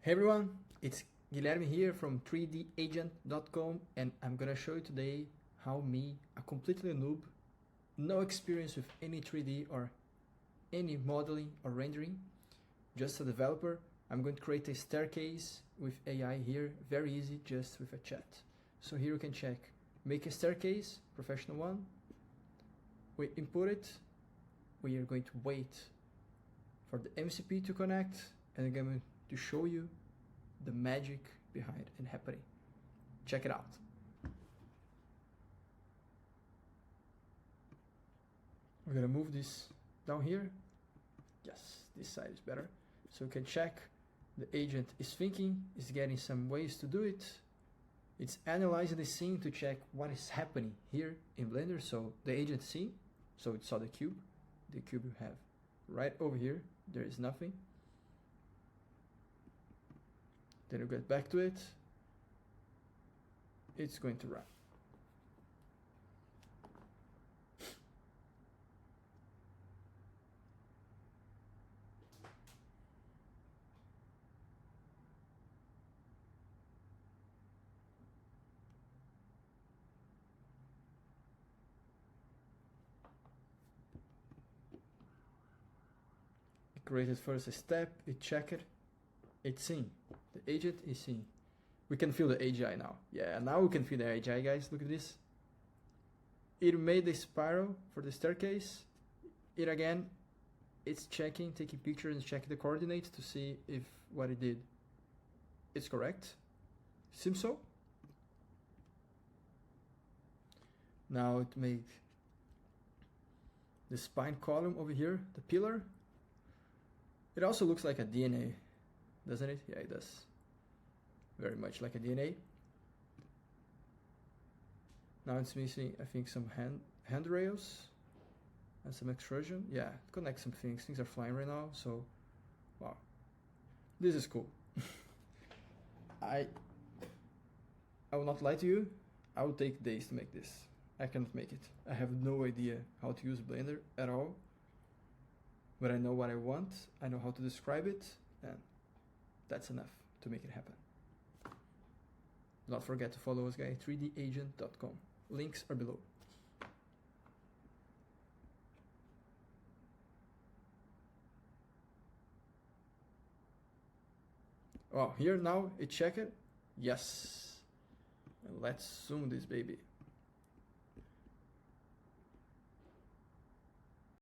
Hey everyone, it's Guilherme here from 3D-Agent.com, and I'm gonna show you today how me, a completely noob, no experience with any 3D or any modeling or rendering, just a developer, I'm going to create a staircase with AI here, very easy, just with a chat. So here you can check, make a staircase, professional one, we input it, we are going to wait for the MCP to connect, and I'm going to show you the magic behind it happening. Check it out. We're gonna move this down here. Yes, this side is better. So you can check the agent is thinking, is getting some ways to do it. It's analyzing the scene to check what is happening here in Blender. So the agent scene, so it saw the cube you have right over here, there is nothing. Then you get back to it, it's going to run. It created first a step, it checked it, it's seen. The agent is seen. We can feel the AGI now. Yeah, now we can feel the AGI, guys. Look at this. It made the spiral for the staircase. It again, it's checking, taking pictures and checking the coordinates to see if what it did is correct. Seems so. Now it made the spine column over here, the pillar. It also looks like a DNA, doesn't it? Yeah, it does. Very much like a DNA. Now it's missing, I think, some handrails and some extrusion. Yeah, connect some things. Things are flying right now, so wow. This is cool. I will not lie to you. I will take days to make this. I cannot make it. I have no idea how to use Blender at all. But I know what I want. I know how to describe it, and that's enough to make it happen. Do not forget to follow us, guys, 3dagent.com. Links are below. Oh, here now, it checked it. Yes. And let's zoom this baby.